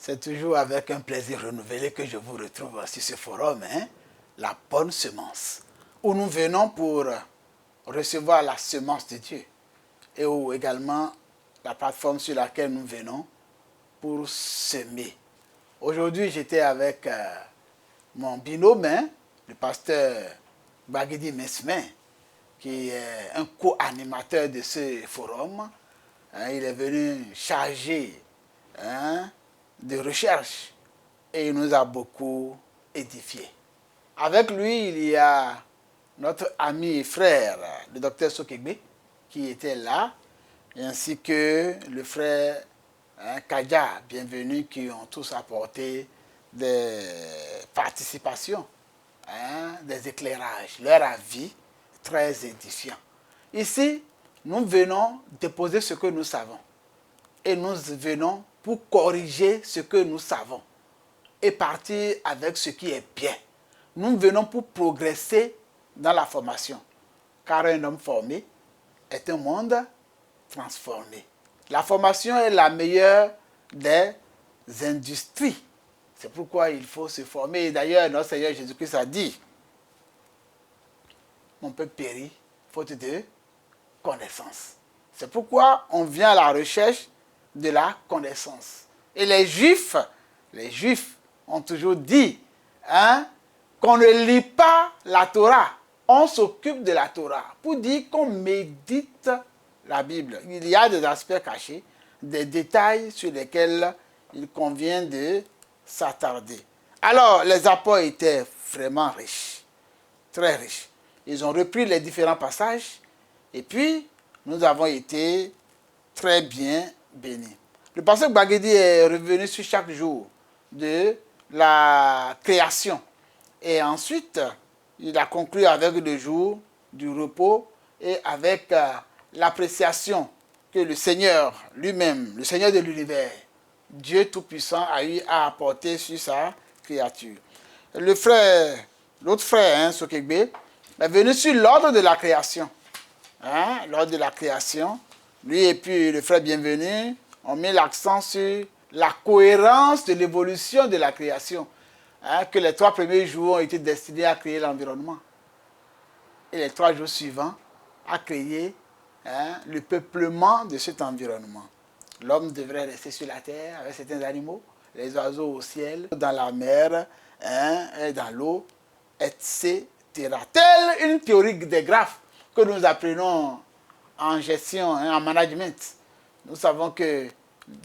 C'est toujours avec un plaisir renouvelé que je vous retrouve sur ce forum, la bonne semence, où nous venons pour recevoir la semence de Dieu et où également la plateforme sur laquelle nous venons pour semer. Aujourd'hui, j'étais avec mon binôme, le pasteur Bagidi Mesmin, qui est un co-animateur de ce forum. Il est venu chargé de recherche et il nous a beaucoup édifiés. Avec lui, il y a notre ami et frère, le docteur Sokegbe, qui était là, ainsi que le frère Kadja, bienvenue, qui ont tous apporté des participations, des éclairages, leur avis très édifiant. Ici, nous venons déposer ce que nous savons et nous venons pour corriger ce que nous savons et partir avec ce qui est bien. Nous venons pour progresser dans la formation, car un homme formé est un monde transformé. La formation est la meilleure des industries. C'est pourquoi il faut se former. Et d'ailleurs, notre Seigneur Jésus-Christ a dit, mon peuple périt faute de connaissance. C'est pourquoi on vient à la recherche de la connaissance. Et les Juifs ont toujours dit qu'on ne lit pas la Torah. On s'occupe de la Torah pour dire qu'on médite la Bible. Il y a des aspects cachés, des détails sur lesquels il convient de s'attarder. Alors, les apports étaient vraiment riches, très riches. Ils ont repris les différents passages et puis nous avons été très bien bénis. Le pasteur Bagedi est revenu sur chaque jour de la création. Et ensuite, il a conclu avec le jour du repos et avec l'appréciation que le Seigneur lui-même, le Seigneur de l'univers, Dieu Tout-Puissant, a eu à apporter sur sa créature. L'autre frère, Sokegbe, est venu sur l'ordre de la création. L'ordre de la création. Lui et puis le frère Bienvenu ont mis l'accent sur la cohérence de l'évolution de la création. Que les 3 premiers jours ont été destinés à créer l'environnement. Et les 3 jours suivants, à créer le peuplement de cet environnement. L'homme devrait rester sur la terre avec certains animaux, les oiseaux au ciel, dans la mer, et dans l'eau, etc. Telle une théorie des graphes que nous apprenons en gestion, en management. Nous savons qu'il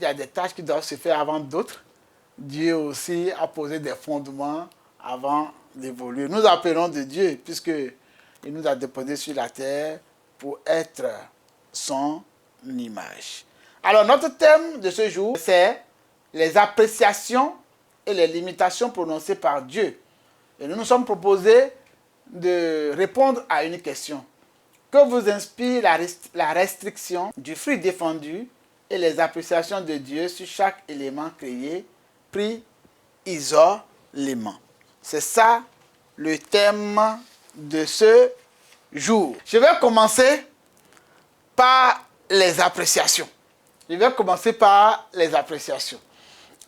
y a des tâches qui doivent se faire avant d'autres. Dieu aussi a posé des fondements avant d'évoluer. Nous appelons de Dieu puisqu'il nous a déposés sur la terre pour être son image. Alors notre thème de ce jour, c'est les appréciations et les limitations prononcées par Dieu. Et nous nous sommes proposés de répondre à une question. Que vous inspire la restriction du fruit défendu et les appréciations de Dieu sur chaque élément créé, pris isolément? C'est ça le thème de ce jour. Je vais commencer par les appréciations.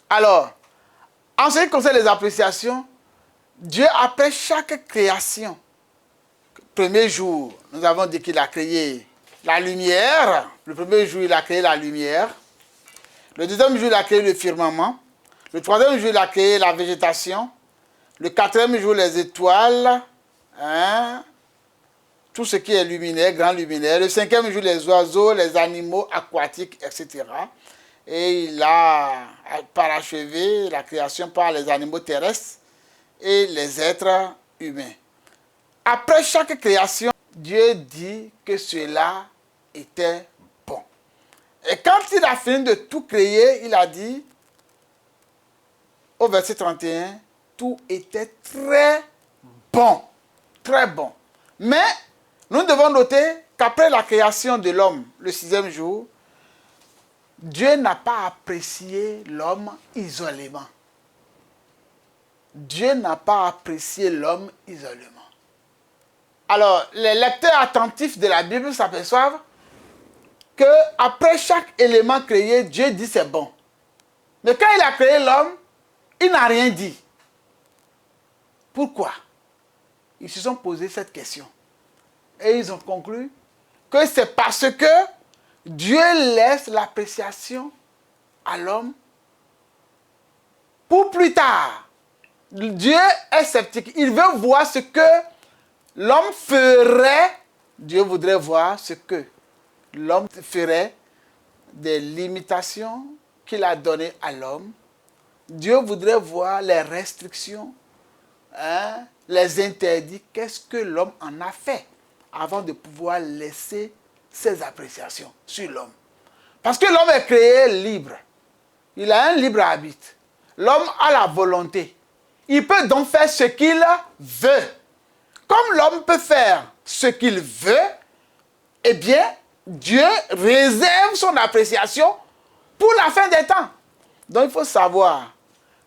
Alors, en ce qui concerne les appréciations, Dieu, après chaque création, premier jour, nous avons dit qu'il a créé la lumière. Le premier jour, il a créé la lumière. Le deuxième jour, il a créé le firmament. Le troisième jour, il a créé la végétation. Le quatrième jour, les étoiles. Tout ce qui est luminaire, grand luminaire. Le cinquième jour, les oiseaux, les animaux aquatiques, etc. Et il a parachevé la création par les animaux terrestres et les êtres humains. Après chaque création, Dieu dit que cela était bon. Et quand il a fini de tout créer, il a dit, au verset 31, tout était très bon. Très bon. Mais nous devons noter qu'après la création de l'homme, le 6e jour, Dieu n'a pas apprécié l'homme isolément. Dieu n'a pas apprécié l'homme isolément. Alors, les lecteurs attentifs de la Bible s'aperçoivent qu'après chaque élément créé, Dieu dit c'est bon. Mais quand il a créé l'homme, il n'a rien dit. Pourquoi? Ils se sont posé cette question. Et ils ont conclu que c'est parce que Dieu laisse l'appréciation à l'homme pour plus tard. Dieu est sceptique. Il veut voir ce que l'homme ferait. Dieu voudrait voir ce que l'homme ferait des limitations qu'il a données à l'homme. Dieu voudrait voir les restrictions, les interdits. Qu'est-ce que l'homme en a fait avant de pouvoir laisser ses appréciations sur l'homme. Parce que l'homme est créé libre. Il a un libre arbitre. L'homme a la volonté. Il peut donc faire ce qu'il veut. Comme l'homme peut faire ce qu'il veut, eh bien, Dieu réserve son appréciation pour la fin des temps. Donc, il faut savoir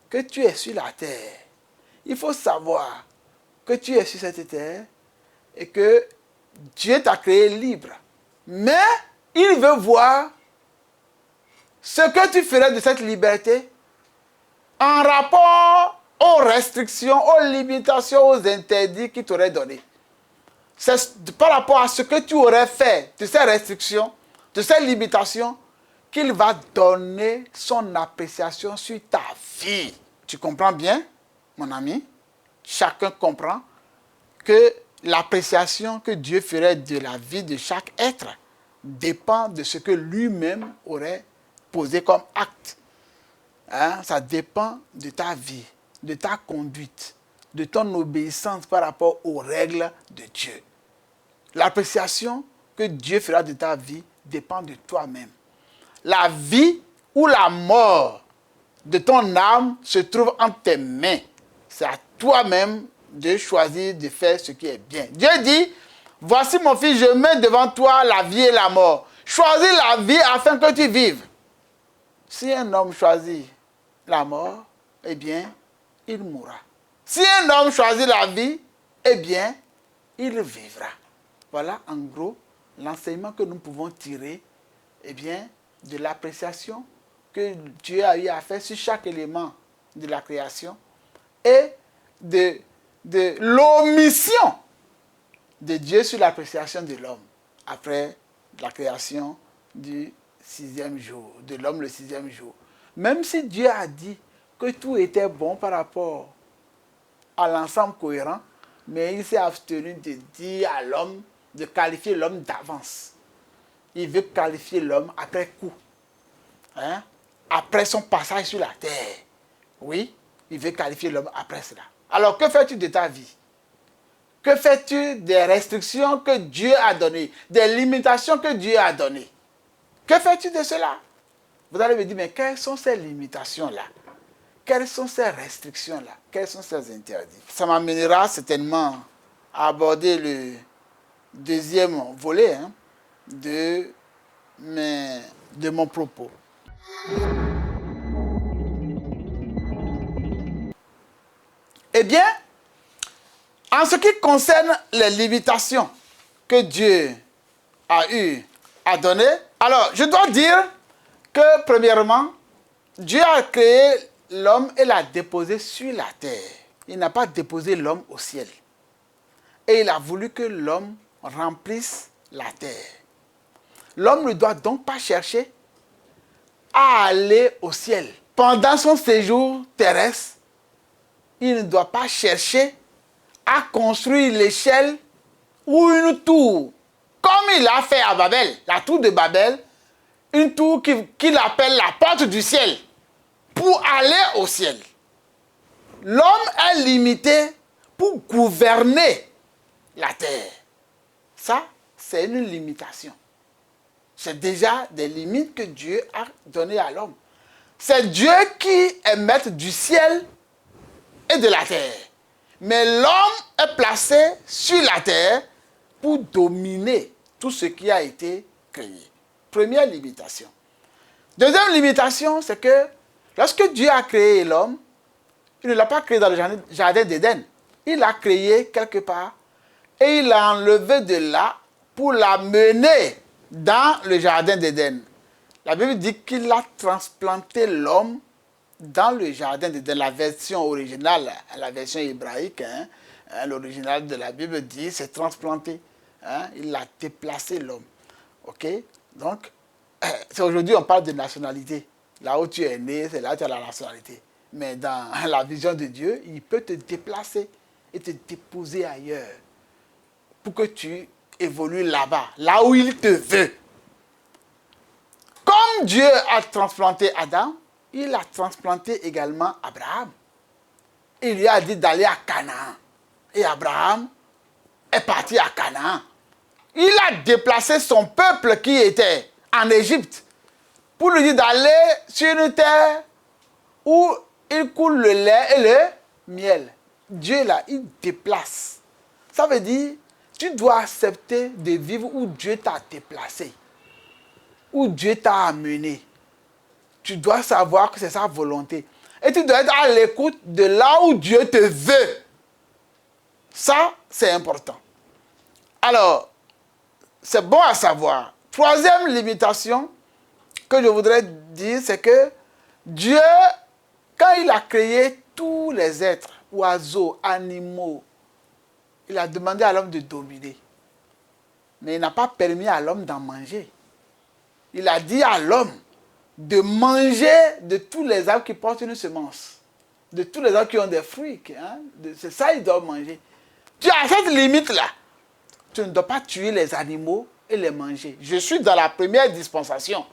que tu es sur la terre. Il faut savoir que tu es sur cette terre et que Dieu t'a créé libre. Mais il veut voir ce que tu ferais de cette liberté en rapport aux restrictions, aux limitations, aux interdits qu'il t'aurait donnés. C'est par rapport à ce que tu aurais fait de ces restrictions, de ces limitations, qu'il va donner son appréciation sur ta vie. Tu comprends bien, mon ami? Chacun comprend que l'appréciation que Dieu ferait de la vie de chaque être dépend de ce que lui-même aurait posé comme acte. Ça dépend de ta vie, de ta conduite, de ton obéissance par rapport aux règles de Dieu. L'appréciation que Dieu fera de ta vie dépend de toi-même. La vie ou la mort de ton âme se trouve entre tes mains. C'est à toi-même de choisir de faire ce qui est bien. Dieu dit, voici mon fils, je mets devant toi la vie et la mort. Choisis la vie afin que tu vives. Si un homme choisit la mort, eh bien, il mourra. Si un homme choisit la vie, eh bien, il vivra. Voilà, en gros, l'enseignement que nous pouvons tirer, eh bien, de l'appréciation que Dieu a eu à faire sur chaque élément de la création et de l'omission de Dieu sur l'appréciation de l'homme après la création du 6e jour, de l'homme le 6e jour. Même si Dieu a dit que tout était bon par rapport à l'ensemble cohérent, mais il s'est abstenu de dire à l'homme, de qualifier l'homme d'avance. Il veut qualifier l'homme après coup. Après son passage sur la terre. Oui, il veut qualifier l'homme après cela. Alors, que fais-tu de ta vie? Que fais-tu des restrictions que Dieu a données, des limitations que Dieu a données? Que fais-tu de cela? Vous allez me dire, mais quelles sont ces limitations-là? Quelles sont ces restrictions-là? Quels sont ces interdits? Ça m'amènera certainement à aborder le deuxième volet de mon propos. Eh bien, en ce qui concerne les limitations que Dieu a eu à donner, alors je dois dire que premièrement, Dieu a créé l'homme et l'a déposé sur la terre. Il n'a pas déposé l'homme au ciel. Et il a voulu que l'homme remplisse la terre. L'homme ne doit donc pas chercher à aller au ciel. Pendant son séjour terrestre, il ne doit pas chercher à construire l'échelle ou une tour, comme il a fait à Babel, la tour de Babel, une tour qu'il appelle la porte du ciel, pour aller au ciel. L'homme est limité pour gouverner la terre. Ça, c'est une limitation. C'est déjà des limites que Dieu a données à l'homme. C'est Dieu qui est maître du ciel et de la terre. Mais l'homme est placé sur la terre pour dominer tout ce qui a été créé. Première limitation. Deuxième limitation, c'est que lorsque Dieu a créé l'homme, il ne l'a pas créé dans le jardin d'Éden. Il l'a créé quelque part et il l'a enlevé de là pour l'amener dans le jardin d'Éden. La Bible dit qu'il a transplanté l'homme dans le jardin de la version originale, la version hébraïque, l'original de la Bible dit c'est transplanté. Il a déplacé l'homme. Ok? Donc, aujourd'hui on parle de nationalité. Là où tu es né, c'est là où tu as la nationalité. Mais dans la vision de Dieu, il peut te déplacer et te déposer ailleurs pour que tu évolues là-bas, là où il te veut. Comme Dieu a transplanté Adam, il a transplanté également Abraham. Il lui a dit d'aller à Canaan. Et Abraham est parti à Canaan. Il a déplacé son peuple qui était en Égypte pour lui dire d'aller sur une terre où il coule le lait et le miel. Dieu là, il déplace. Ça veut dire, tu dois accepter de vivre où Dieu t'a déplacé, où Dieu t'a amené. Tu dois savoir que c'est sa volonté. Et tu dois être à l'écoute de là où Dieu te veut. Ça, c'est important. Alors, c'est bon à savoir. Troisième limitation que je voudrais dire, c'est que Dieu, quand il a créé tous les êtres, oiseaux, animaux, il a demandé à l'homme de dominer. Mais il n'a pas permis à l'homme d'en manger. Il a dit à l'homme de manger de tous les arbres qui portent une semence. De tous les arbres qui ont des fruits. C'est ça qu'il doit manger. Tu as cette limite-là. Tu ne dois pas tuer les animaux et les manger. Je suis dans la première dispensation.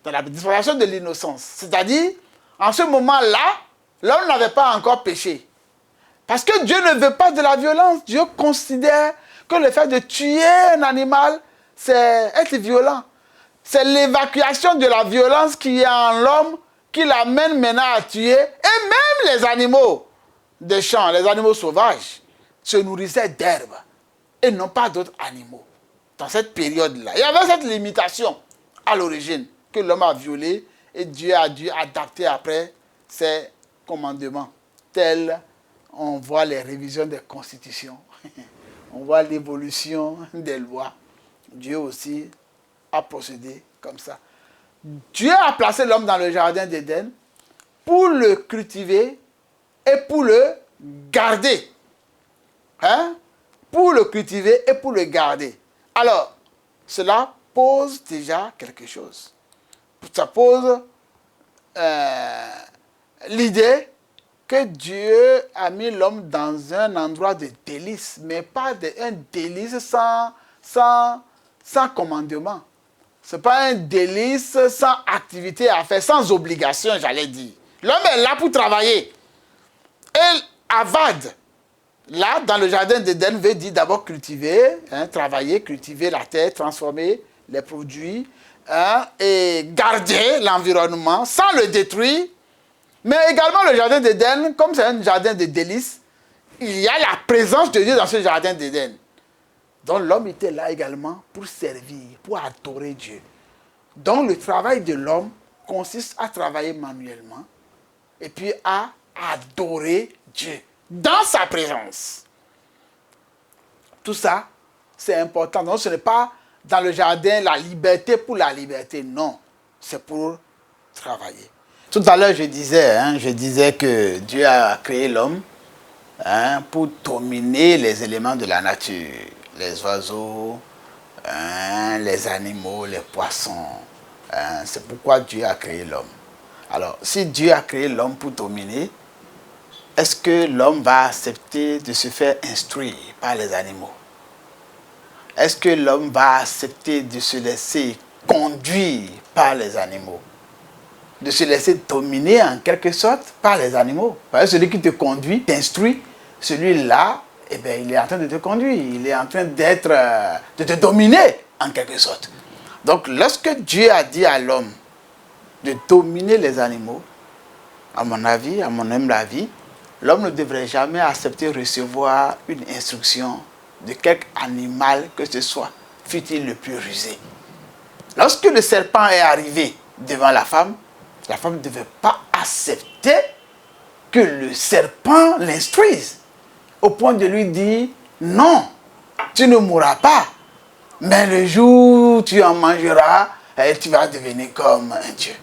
Dans la dispensation de l'innocence. C'est-à-dire, en ce moment-là, l'homme n'avait pas encore péché. Parce que Dieu ne veut pas de la violence. Dieu considère que le fait de tuer un animal, c'est être violent. C'est l'évacuation de la violence qui est en l'homme qui l'amène maintenant à tuer. Et même les animaux des champs, les animaux sauvages, se nourrissaient d'herbes et non pas d'autres animaux. Dans cette période-là, il y avait cette limitation à l'origine que l'homme a violée et Dieu a dû adapter après ses commandements. Tels, on voit les révisions des constitutions, on voit l'évolution des lois. Dieu aussi a procédé comme ça. Dieu a placé l'homme dans le jardin d'Éden pour le cultiver et pour le garder. Pour le cultiver et pour le garder. Alors, cela pose déjà quelque chose. Ça pose l'idée que Dieu a mis l'homme dans un endroit de délice, mais pas un délice sans commandement. Ce n'est pas un délice sans activité à faire, sans obligation, j'allais dire. L'homme est là pour travailler. Et Avad, là, dans le jardin d'Éden, veut dire d'abord cultiver, travailler, cultiver la terre, transformer les produits, et garder l'environnement sans le détruire. Mais également le jardin d'Éden, comme c'est un jardin de délices, il y a la présence de Dieu dans ce jardin d'Éden. Donc l'homme était là également pour servir, pour adorer Dieu. Donc le travail de l'homme consiste à travailler manuellement et puis à adorer Dieu dans sa présence. Tout ça, c'est important. Donc ce n'est pas dans le jardin la liberté pour la liberté, non. C'est pour travailler. Tout à l'heure, je disais que Dieu a créé l'homme pour dominer les éléments de la nature. Les oiseaux, les animaux, les poissons. C'est pourquoi Dieu a créé l'homme. Alors, si Dieu a créé l'homme pour dominer, est-ce que l'homme va accepter de se faire instruire par les animaux? Est-ce que l'homme va accepter de se laisser conduire par les animaux? De se laisser dominer en quelque sorte par les animaux? Parce que celui qui te conduit, t'instruit, celui-là, eh bien, il est en train de te conduire, il est en train de te dominer en quelque sorte. Donc, lorsque Dieu a dit à l'homme de dominer les animaux, à mon avis, à mon humble avis, l'homme ne devrait jamais accepter de recevoir une instruction de quelque animal que ce soit, fût-il le plus rusé. Lorsque le serpent est arrivé devant la femme ne devait pas accepter que le serpent l'instruise, au point de lui dire, non, tu ne mourras pas, mais le jour où tu en mangeras, tu vas devenir comme un Dieu.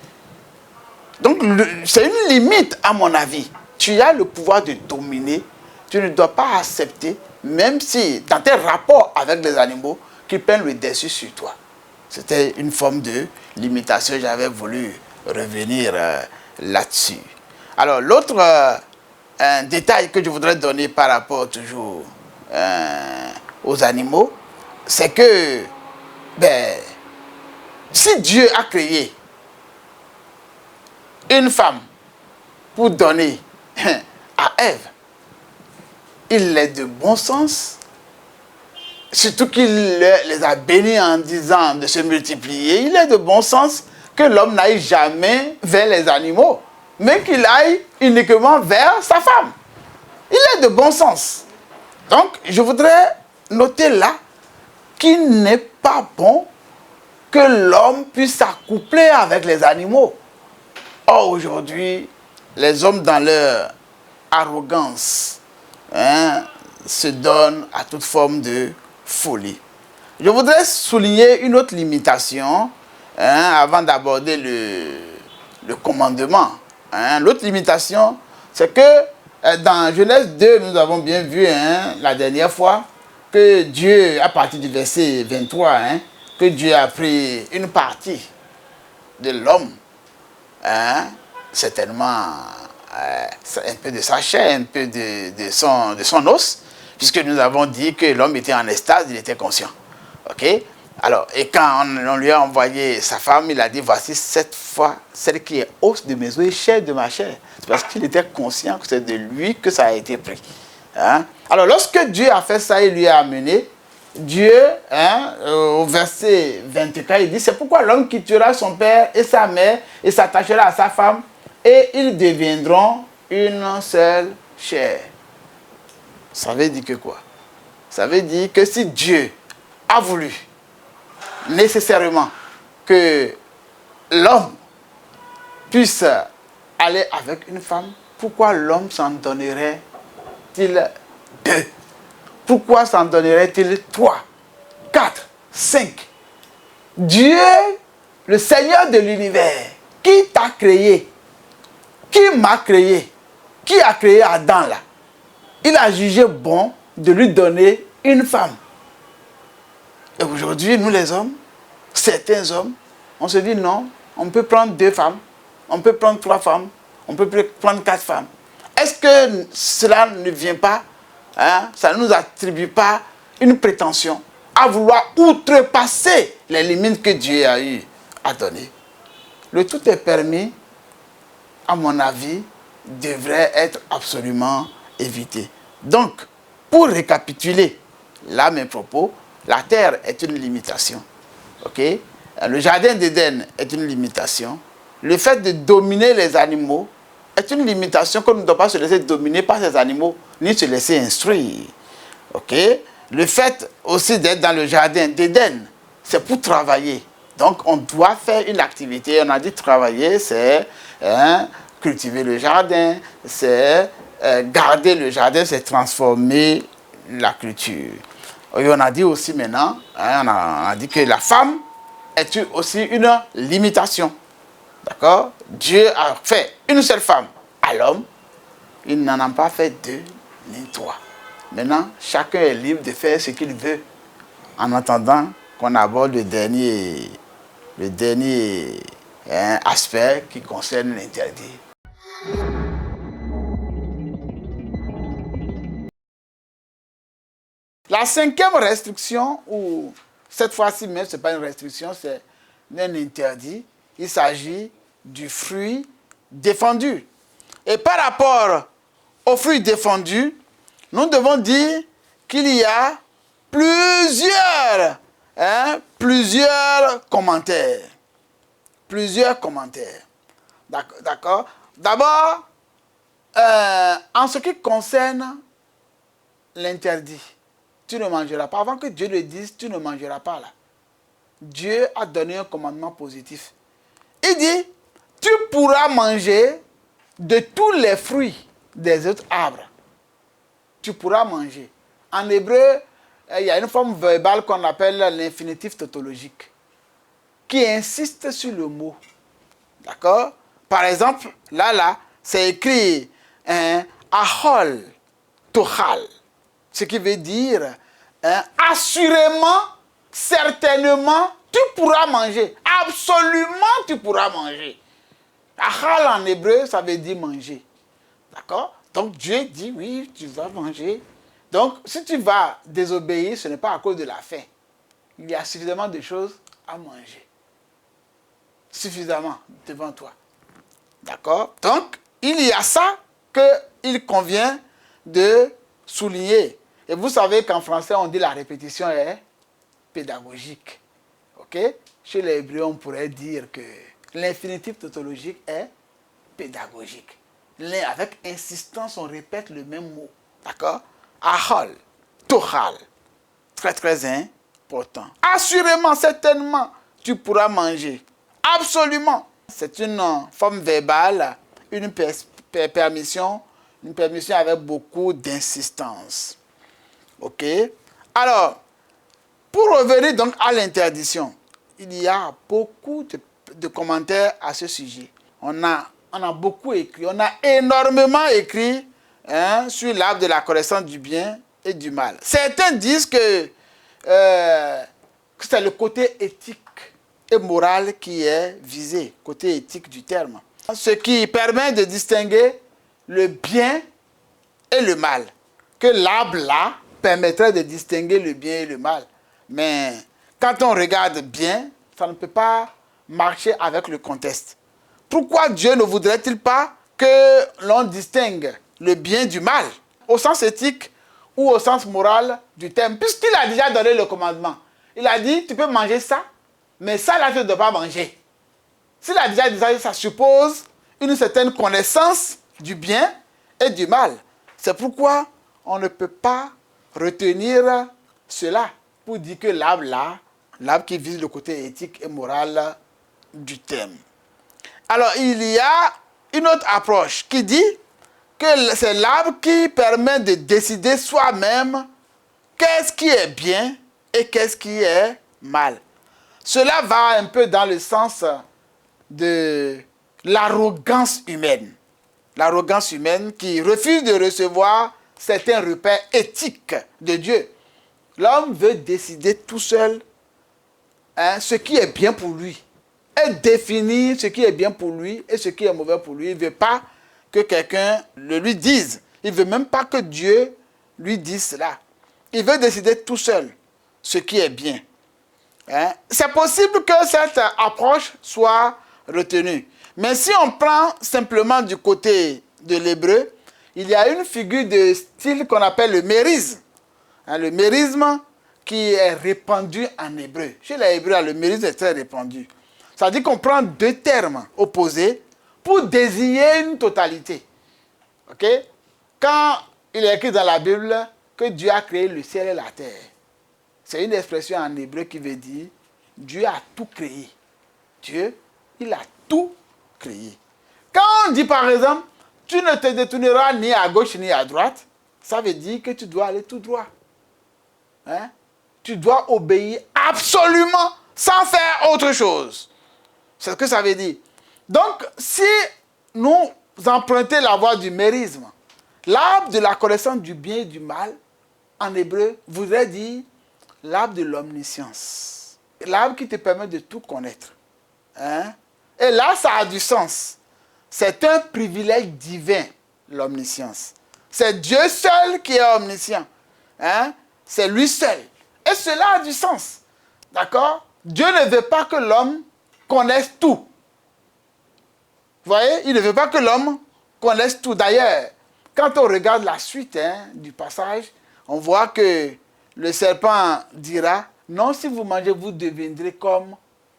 Donc, c'est une limite, à mon avis. Tu as le pouvoir de dominer. Tu ne dois pas accepter, même si, dans tes rapports avec les animaux, qu'ils prennent le dessus sur toi. C'était une forme de limitation. J'avais voulu revenir là-dessus. Alors, l'autre détail que je voudrais donner par rapport toujours aux animaux, c'est que, si Dieu a créé une femme pour donner à Ève, il est de bon sens, surtout qu'il les a bénis en disant de se multiplier, il est de bon sens que l'homme n'aille jamais vers les animaux, mais qu'il aille uniquement vers sa femme. Il est de bon sens. Donc, je voudrais noter là qu'il n'est pas bon que l'homme puisse s'accoupler avec les animaux. Or, aujourd'hui, les hommes, dans leur arrogance, se donnent à toute forme de folie. Je voudrais souligner une autre limitation avant d'aborder le commandement. L'autre limitation, c'est que dans Genèse 2, nous avons bien vu la dernière fois que Dieu, à partir du verset 23, que Dieu a pris une partie de l'homme, certainement un peu de sa chair, un peu de son os, puisque nous avons dit que l'homme était en extase, il était conscient. Ok? Alors, et quand on lui a envoyé sa femme, il a dit, voici cette fois, celle qui est os de mes os et chair de ma chair. C'est parce qu'il était conscient que c'est de lui que ça a été pris. Alors, lorsque Dieu a fait ça, il lui a amené, Dieu, au verset 24, il dit, c'est pourquoi l'homme quittera son père et sa mère et s'attachera à sa femme et ils deviendront une seule chair. Ça veut dire que quoi? Ça veut dire que si Dieu a voulu nécessairement que l'homme puisse aller avec une femme, pourquoi l'homme s'en donnerait-il deux? Pourquoi s'en donnerait-il 3, 4, 5? Dieu, le Seigneur de l'univers, qui t'a créé, qui m'a créé, qui a créé Adam là, il a jugé bon de lui donner une femme. Et aujourd'hui, nous les hommes, certains hommes, on se dit non, on peut prendre 2 femmes, on peut prendre 3 femmes, on peut prendre 4 femmes. Est-ce que cela ne vient pas, ça ne nous attribue pas une prétention à vouloir outrepasser les limites que Dieu a eu à donner? Le tout est permis, à mon avis, devrait être absolument évité. Donc, pour récapituler là mes propos, la terre est une limitation. Ok? Le jardin d'Éden est une limitation. Le fait de dominer les animaux est une limitation qu'on ne doit pas se laisser dominer par ces animaux, ni se laisser instruire. Ok? Le fait aussi d'être dans le jardin d'Éden, c'est pour travailler. Donc, on doit faire une activité. On a dit travailler, c'est cultiver le jardin, c'est garder le jardin, c'est transformer la culture. Et on a dit aussi maintenant, on a dit que la femme est aussi une limitation. D'accord? Dieu a fait une seule femme à l'homme. Il n'en a pas fait 2 ni 3. Maintenant, chacun est libre de faire ce qu'il veut. En attendant qu'on aborde le dernier aspect qui concerne l'interdit. La 5e restriction, ou cette fois-ci même, ce n'est pas une restriction, c'est un interdit. Il s'agit du fruit défendu. Et par rapport au fruit défendu, nous devons dire qu'il y a plusieurs commentaires. Plusieurs commentaires. D'accord? D'abord, en ce qui concerne l'interdit, tu ne mangeras pas. Avant que Dieu le dise, tu ne mangeras pas là. Dieu a donné un commandement positif. Il dit, tu pourras manger de tous les fruits des autres arbres. Tu pourras manger. En hébreu, il y a une forme verbale qu'on appelle l'infinitif tautologique, qui insiste sur le mot. D'accord? Par exemple, là, c'est écrit Ahol Tochal, ce qui veut dire assurément, certainement, tu pourras manger. Absolument, tu pourras manger. Ahal en hébreu, ça veut dire manger. D'accord? Donc Dieu dit oui, tu vas manger. Donc si tu vas désobéir, ce n'est pas à cause de la faim. Il y a suffisamment de choses à manger. Suffisamment devant toi. D'accord? Donc, il y a ça qu'il convient de souligner. Et vous savez qu'en français, on dit la répétition est pédagogique. OK? Chez les Hébreux, on pourrait dire que l'infinitif tautologique est pédagogique. Avec insistance, on répète le même mot. D'accord? Ahol, tochal. Très, très important. Assurément, certainement, tu pourras manger. Absolument. C'est une forme verbale, une permission avec beaucoup d'insistance. OK? Alors, pour revenir donc à l'interdiction, il y a beaucoup de commentaires à ce sujet. On a beaucoup écrit, on a énormément écrit sur l'arbre de la connaissance du bien et du mal. Certains disent que c'est le côté éthique et moral qui est visé, côté éthique du terme. Ce qui permet de distinguer le bien et le mal. Que l'arbre là permettrait de distinguer le bien et le mal. Mais quand on regarde bien, ça ne peut pas marcher avec le contexte. Pourquoi Dieu ne voudrait-il pas que l'on distingue le bien du mal, au sens éthique ou au sens moral du terme, puisqu'il a déjà donné le commandement. Il a dit, tu peux manger ça, mais ça là, tu ne dois pas manger. S'il a déjà dit ça, ça suppose une certaine connaissance du bien et du mal. C'est pourquoi on ne peut pas retenir cela pour dire que l'arbre là, l'arbre qui vise le côté éthique et moral du terme. Alors, il y a une autre approche qui dit que c'est l'arbre qui permet de décider soi-même qu'est-ce qui est bien et qu'est-ce qui est mal. Cela va un peu dans le sens de l'arrogance humaine. L'arrogance humaine qui refuse de recevoir certains repères éthiques de Dieu. L'homme veut décider tout seul ce qui est bien pour lui. Et définir ce qui est bien pour lui et ce qui est mauvais pour lui. Il ne veut pas que quelqu'un le lui dise. Il ne veut même pas que Dieu lui dise cela. Il veut décider tout seul ce qui est bien. C'est possible que cette approche soit retenue. Mais si on prend simplement du côté de l'hébreu, il y a une figure de style qu'on appelle le mérisme. Le mérisme qui est répandu en hébreu. Chez les Hébreux, le mérisme est très répandu. Ça veut dire qu'on prend deux termes opposés pour désigner une totalité. OK? Quand il est écrit dans la Bible que Dieu a créé le ciel et la terre, c'est une expression en hébreu qui veut dire Dieu a tout créé. Dieu, il a tout créé. Quand on dit par exemple, tu ne te détourneras ni à gauche ni à droite, ça veut dire que tu dois aller tout droit. Tu dois obéir absolument sans faire autre chose. C'est ce que ça veut dire. Donc, si nous empruntons la voie du mérisme, l'arbre de la connaissance du bien et du mal, en hébreu, voudrait dire l'arbre de l'omniscience. L'arbre qui te permet de tout connaître. Et là, ça a du sens. C'est un privilège divin, l'omniscience. C'est Dieu seul qui est omniscient. C'est lui seul. Et cela a du sens. D'accord? Dieu ne veut pas que l'homme connaisse tout. Vous voyez? Il ne veut pas que l'homme connaisse tout. D'ailleurs, quand on regarde la suite du passage, on voit que le serpent dira, non, si vous mangez, vous deviendrez comme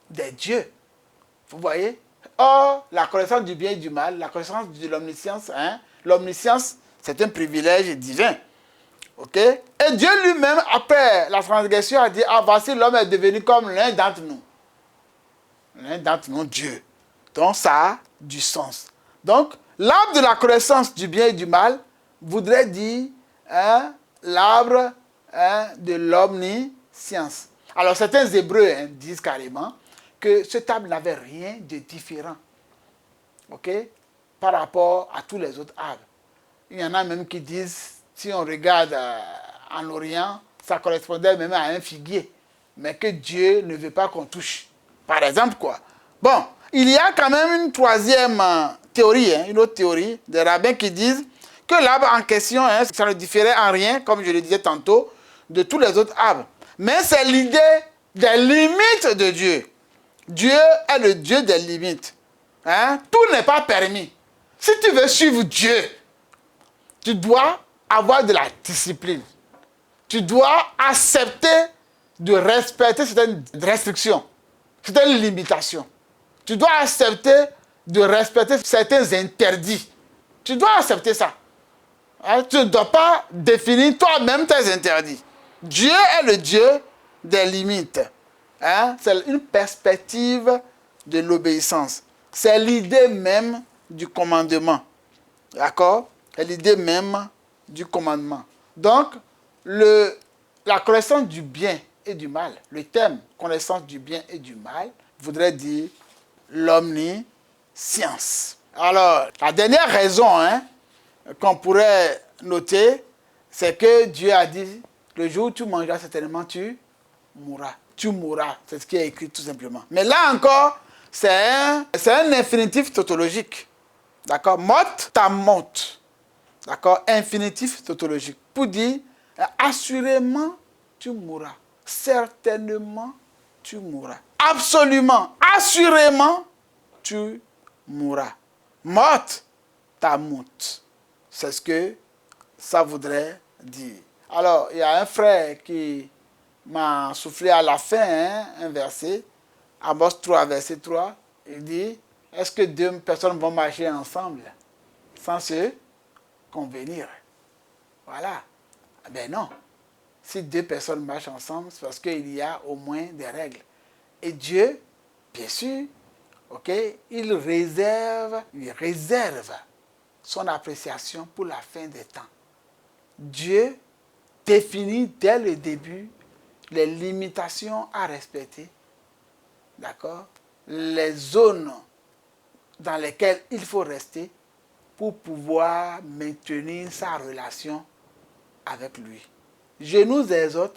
des dieux. Vous voyez? Or, la connaissance du bien et du mal, la connaissance de l'omniscience, l'omniscience, c'est un privilège divin. OK? Et Dieu lui-même, après la transgression, a dit, ah, voici, l'homme est devenu comme l'un d'entre nous. L'un d'entre nous, Dieu. Donc, ça a du sens. Donc, l'arbre de la connaissance du bien et du mal voudrait dire l'arbre de l'omniscience. Alors, certains Hébreux disent carrément que cet arbre n'avait rien de différent ok, par rapport à tous les autres arbres. Il y en a même qui disent, si on regarde en Orient, ça correspondait même à un figuier, mais que Dieu ne veut pas qu'on touche. Par exemple, quoi. Bon, il y a quand même une troisième théorie, une autre théorie des rabbins qui disent que l'arbre en question, ça ne différait en rien, comme je le disais tantôt, de tous les autres arbres. Mais c'est l'idée des limites de Dieu. Dieu est le Dieu des limites. Tout n'est pas permis. Si tu veux suivre Dieu, tu dois avoir de la discipline. Tu dois accepter de respecter certaines restrictions, certaines limitations. Tu dois accepter de respecter certains interdits. Tu dois accepter ça. Tu ne dois pas définir toi-même tes interdits. Dieu est le Dieu des limites. C'est une perspective de l'obéissance. C'est l'idée même du commandement. D'accord? C'est l'idée même du commandement. Donc, la connaissance du bien et du mal, le thème connaissance du bien et du mal, voudrait dire l'omniscience. Alors, la dernière raison qu'on pourrait noter, c'est que Dieu a dit, le jour où tu mangeras, certainement tu mourras. Tu mourras, c'est ce qui est écrit tout simplement. Mais là encore, c'est un infinitif tautologique. D'accord? Mot, ta mot. D'accord? Infinitif tautologique. Pour dire, assurément, tu mourras. Certainement, tu mourras. Absolument, assurément, tu mourras. Mot, ta mot. C'est ce que ça voudrait dire. Alors, il y a un frère qui m'a soufflé à la fin un verset, Amos 3, verset 3. Il dit, est-ce que deux personnes vont marcher ensemble sans se convenir? Voilà. Ben non. Si deux personnes marchent ensemble, c'est parce qu'il y a au moins des règles. Et Dieu, bien sûr, ok, il réserve son appréciation pour la fin des temps. Dieu définit dès le début les limitations à respecter, d'accord, les zones dans lesquelles il faut rester pour pouvoir maintenir sa relation avec lui. Je nous exhorte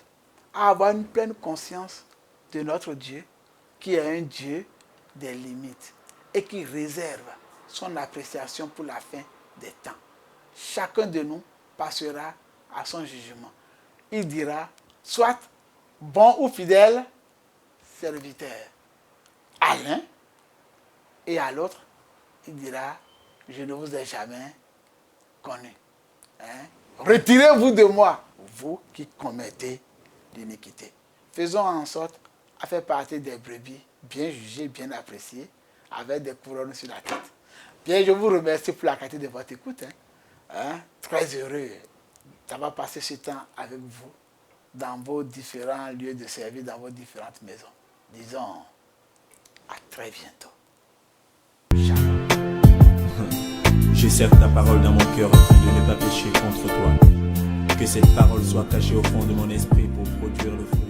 à avoir une pleine conscience de notre Dieu, qui est un Dieu des limites et qui réserve son appréciation pour la fin des temps. Chacun de nous passera à son jugement. Il dira, soit bon ou fidèle serviteur. À l'un et à l'autre, il dira, je ne vous ai jamais connu. Retirez-vous de moi, vous qui commettez l'iniquité. Faisons en sorte à faire partie des brebis bien jugées, bien appréciées, avec des couronnes sur la tête. Bien, je vous remercie pour la qualité de votre écoute. Très heureux d'avoir passé ce temps avec vous dans vos différents lieux de service, dans vos différentes maisons. Disons à très bientôt. Shalom. Je serre ta parole dans mon cœur afin de ne pas pécher contre toi. Que cette parole soit cachée au fond de mon esprit pour produire le fruit.